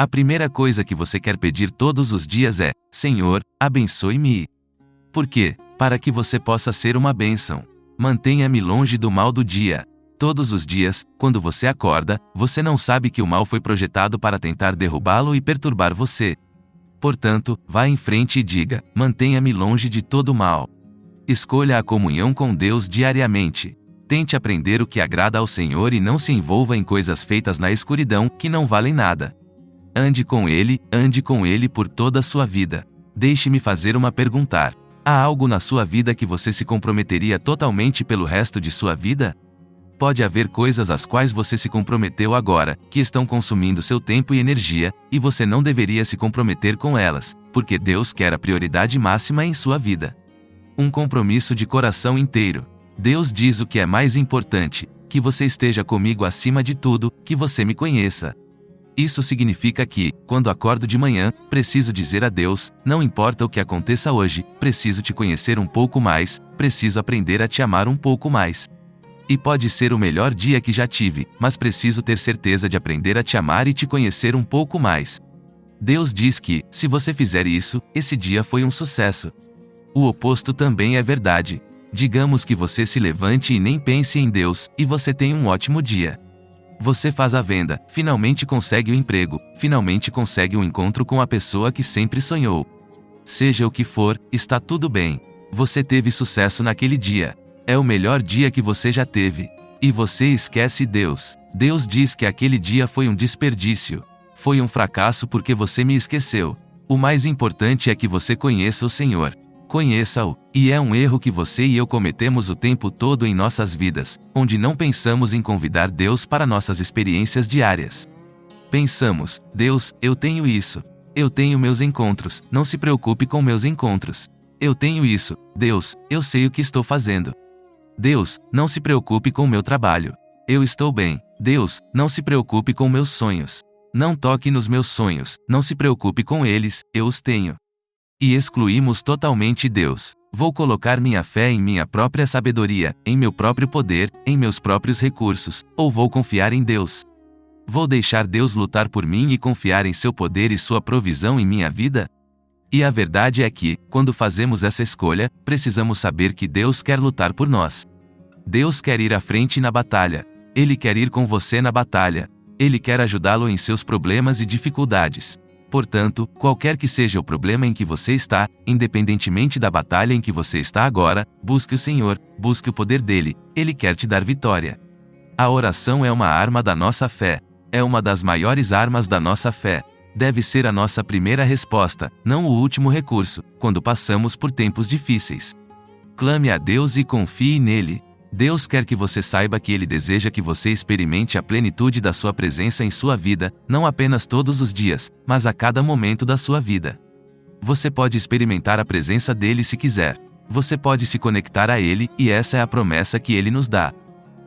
A primeira coisa que você quer pedir todos os dias é: Senhor, abençoe-me. Por quê? Para que você possa ser uma bênção. Mantenha-me longe do mal do dia. Todos os dias, quando você acorda, você não sabe que o mal foi projetado para tentar derrubá-lo e perturbar você. Portanto, vá em frente e diga: mantenha-me longe de todo mal. Escolha a comunhão com Deus diariamente. Tente aprender o que agrada ao Senhor e não se envolva em coisas feitas na escuridão, que não valem nada. Ande com Ele por toda a sua vida. Deixe-me fazer uma pergunta. Há algo na sua vida que você se comprometeria totalmente pelo resto de sua vida? Pode haver coisas às quais você se comprometeu agora, que estão consumindo seu tempo e energia, e você não deveria se comprometer com elas, porque Deus quer a prioridade máxima em sua vida. Um compromisso de coração inteiro. Deus diz o que é mais importante: que você esteja comigo acima de tudo, que você me conheça. Isso significa que, quando acordo de manhã, preciso dizer a Deus: não importa o que aconteça hoje, preciso te conhecer um pouco mais, preciso aprender a te amar um pouco mais. E pode ser o melhor dia que já tive, mas preciso ter certeza de aprender a te amar e te conhecer um pouco mais. Deus diz que, se você fizer isso, esse dia foi um sucesso. O oposto também é verdade. Digamos que você se levante e nem pense em Deus, e você tem um ótimo dia. Você faz a venda, finalmente consegue o emprego, finalmente consegue o encontro com a pessoa que sempre sonhou. Seja o que for, está tudo bem. Você teve sucesso naquele dia. É o melhor dia que você já teve. E você esquece Deus. Deus diz que aquele dia foi um desperdício. Foi um fracasso porque você me esqueceu. O mais importante é que você conheça o Senhor. Conheça-o, e é um erro que você e eu cometemos o tempo todo em nossas vidas, onde não pensamos em convidar Deus para nossas experiências diárias. Pensamos: Deus, eu tenho isso. Eu tenho meus encontros, não se preocupe com meus encontros. Eu tenho isso, Deus, eu sei o que estou fazendo. Deus, não se preocupe com meu trabalho. Eu estou bem. Deus, não se preocupe com meus sonhos. Não toque nos meus sonhos, não se preocupe com eles, eu os tenho. E excluímos totalmente Deus. Vou colocar minha fé em minha própria sabedoria, em meu próprio poder, em meus próprios recursos, ou vou confiar em Deus? Vou deixar Deus lutar por mim e confiar em seu poder e sua provisão em minha vida? E a verdade é que, quando fazemos essa escolha, precisamos saber que Deus quer lutar por nós. Deus quer ir à frente na batalha. Ele quer ir com você na batalha. Ele quer ajudá-lo em seus problemas e dificuldades. Portanto, qualquer que seja o problema em que você está, independentemente da batalha em que você está agora, busque o Senhor, busque o poder dele, ele quer te dar vitória. A oração é uma arma da nossa fé. É uma das maiores armas da nossa fé. Deve ser a nossa primeira resposta, não o último recurso, quando passamos por tempos difíceis. Clame a Deus e confie nele. Deus quer que você saiba que Ele deseja que você experimente a plenitude da sua presença em sua vida, não apenas todos os dias, mas a cada momento da sua vida. Você pode experimentar a presença dele se quiser. Você pode se conectar a Ele, e essa é a promessa que Ele nos dá.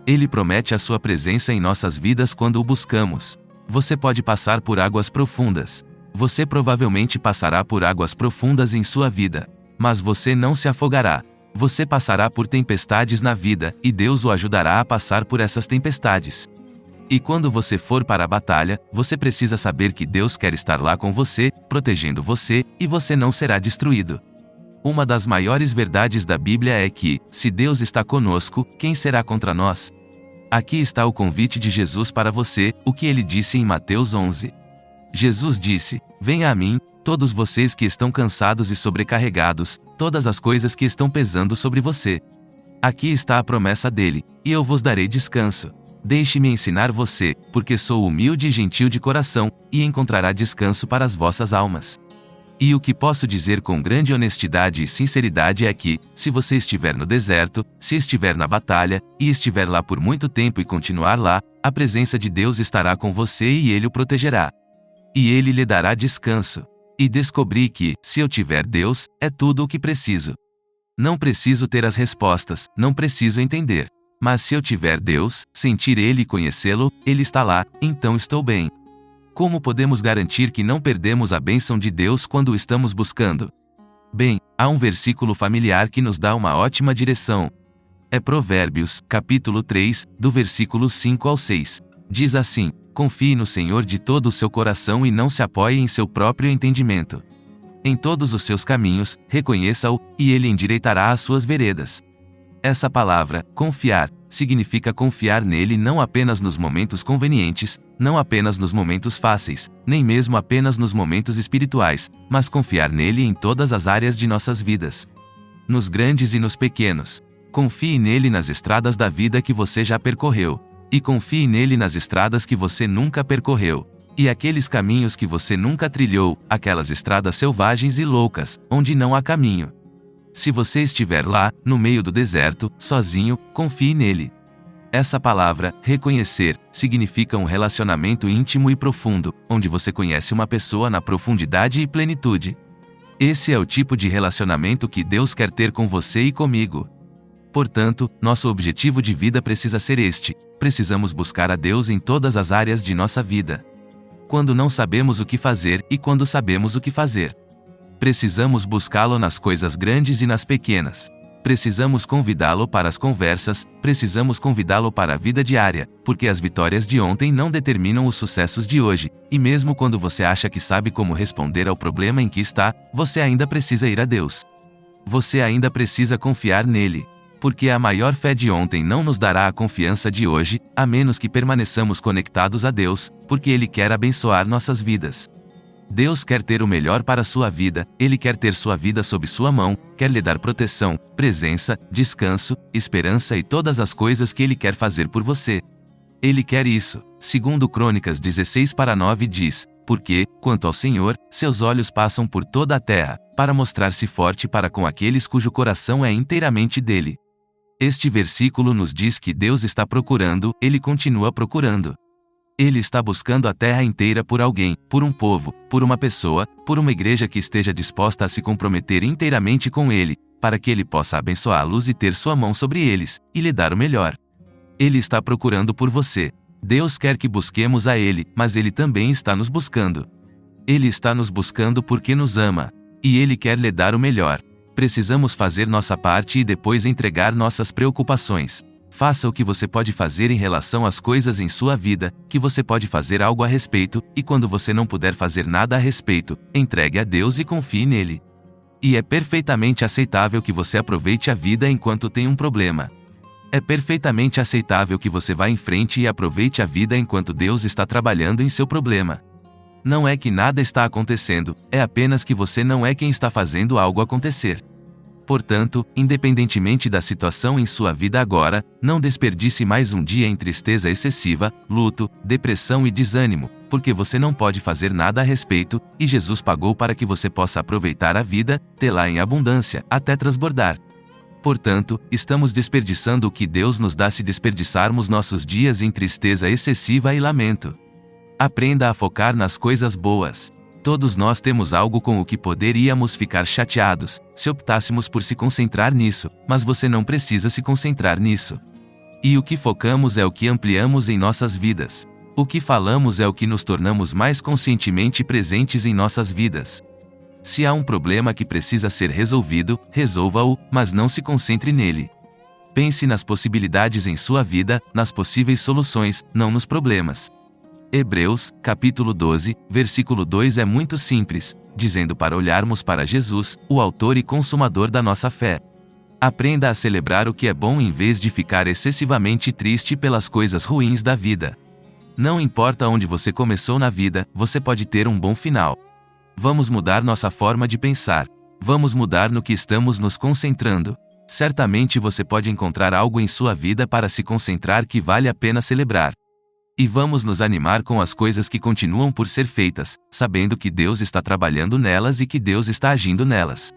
Ele promete a sua presença em nossas vidas quando o buscamos. Você pode passar por águas profundas. Você provavelmente passará por águas profundas em sua vida. Mas você não se afogará. Você passará por tempestades na vida, e Deus o ajudará a passar por essas tempestades. E quando você for para a batalha, você precisa saber que Deus quer estar lá com você, protegendo você, e você não será destruído. Uma das maiores verdades da Bíblia é que, se Deus está conosco, quem será contra nós? Aqui está o convite de Jesus para você, o que ele disse em Mateus 11. Jesus disse: venha a mim, todos vocês que estão cansados e sobrecarregados, todas as coisas que estão pesando sobre você. Aqui está a promessa dele, e eu vos darei descanso. Deixe-me ensinar você, porque sou humilde e gentil de coração, e encontrará descanso para as vossas almas. E o que posso dizer com grande honestidade e sinceridade é que, se você estiver no deserto, se estiver na batalha, e estiver lá por muito tempo e continuar lá, a presença de Deus estará com você e Ele o protegerá. E Ele lhe dará descanso. E descobri que, se eu tiver Deus, é tudo o que preciso. Não preciso ter as respostas, não preciso entender. Mas se eu tiver Deus, sentir Ele e conhecê-lo, Ele está lá, então estou bem. Como podemos garantir que não perdemos a bênção de Deus quando o estamos buscando? Bem, há um versículo familiar que nos dá uma ótima direção. É Provérbios, capítulo 3, do versículo 5 ao 6. Diz assim: Confie no Senhor de todo o seu coração e não se apoie em seu próprio entendimento. Em todos os seus caminhos, reconheça-o, e ele endireitará as suas veredas. Essa palavra, confiar, significa confiar nele não apenas nos momentos convenientes, não apenas nos momentos fáceis, nem mesmo apenas nos momentos espirituais, mas confiar nele em todas as áreas de nossas vidas. Nos grandes e nos pequenos. Confie nele nas estradas da vida que você já percorreu. E confie nele nas estradas que você nunca percorreu. E aqueles caminhos que você nunca trilhou, aquelas estradas selvagens e loucas, onde não há caminho. Se você estiver lá, no meio do deserto, sozinho, confie nele. Essa palavra, reconhecer, significa um relacionamento íntimo e profundo, onde você conhece uma pessoa na profundidade e plenitude. Esse é o tipo de relacionamento que Deus quer ter com você e comigo. Portanto, nosso objetivo de vida precisa ser este: precisamos buscar a Deus em todas as áreas de nossa vida. Quando não sabemos o que fazer e quando sabemos o que fazer. Precisamos buscá-lo nas coisas grandes e nas pequenas. Precisamos convidá-lo para as conversas, precisamos convidá-lo para a vida diária, porque as vitórias de ontem não determinam os sucessos de hoje, e mesmo quando você acha que sabe como responder ao problema em que está, você ainda precisa ir a Deus. Você ainda precisa confiar nele. Porque a maior fé de ontem não nos dará a confiança de hoje, a menos que permaneçamos conectados a Deus, porque Ele quer abençoar nossas vidas. Deus quer ter o melhor para a sua vida, Ele quer ter sua vida sob sua mão, quer lhe dar proteção, presença, descanso, esperança e todas as coisas que Ele quer fazer por você. Ele quer isso. Segundo Crônicas 16:9 diz: porque, quanto ao Senhor, seus olhos passam por toda a terra, para mostrar-se forte para com aqueles cujo coração é inteiramente dele. Este versículo nos diz que Deus está procurando, Ele continua procurando. Ele está buscando a terra inteira por alguém, por um povo, por uma pessoa, por uma igreja que esteja disposta a se comprometer inteiramente com Ele, para que Ele possa abençoá-los e ter sua mão sobre eles, e lhe dar o melhor. Ele está procurando por você. Deus quer que busquemos a Ele, mas Ele também está nos buscando. Ele está nos buscando porque nos ama. E Ele quer lhe dar o melhor. Precisamos fazer nossa parte e depois entregar nossas preocupações. Faça o que você pode fazer em relação às coisas em sua vida, que você pode fazer algo a respeito, e quando você não puder fazer nada a respeito, entregue a Deus e confie nele. E é perfeitamente aceitável que você aproveite a vida enquanto tem um problema. É perfeitamente aceitável que você vá em frente e aproveite a vida enquanto Deus está trabalhando em seu problema. Não é que nada está acontecendo, é apenas que você não é quem está fazendo algo acontecer. Portanto, independentemente da situação em sua vida agora, não desperdice mais um dia em tristeza excessiva, luto, depressão e desânimo, porque você não pode fazer nada a respeito, e Jesus pagou para que você possa aproveitar a vida, tê-la em abundância, até transbordar. Portanto, estamos desperdiçando o que Deus nos dá se desperdiçarmos nossos dias em tristeza excessiva e lamento. Aprenda a focar nas coisas boas. Todos nós temos algo com o que poderíamos ficar chateados, se optássemos por se concentrar nisso, mas você não precisa se concentrar nisso. E o que focamos é o que ampliamos em nossas vidas. O que falamos é o que nos tornamos mais conscientemente presentes em nossas vidas. Se há um problema que precisa ser resolvido, resolva-o, mas não se concentre nele. Pense nas possibilidades em sua vida, nas possíveis soluções, não nos problemas. Hebreus, capítulo 12, versículo 2 é muito simples, dizendo para olharmos para Jesus, o autor e consumador da nossa fé. Aprenda a celebrar o que é bom em vez de ficar excessivamente triste pelas coisas ruins da vida. Não importa onde você começou na vida, você pode ter um bom final. Vamos mudar nossa forma de pensar. Vamos mudar no que estamos nos concentrando. Certamente você pode encontrar algo em sua vida para se concentrar que vale a pena celebrar. E vamos nos animar com as coisas que continuam por ser feitas, sabendo que Deus está trabalhando nelas e que Deus está agindo nelas.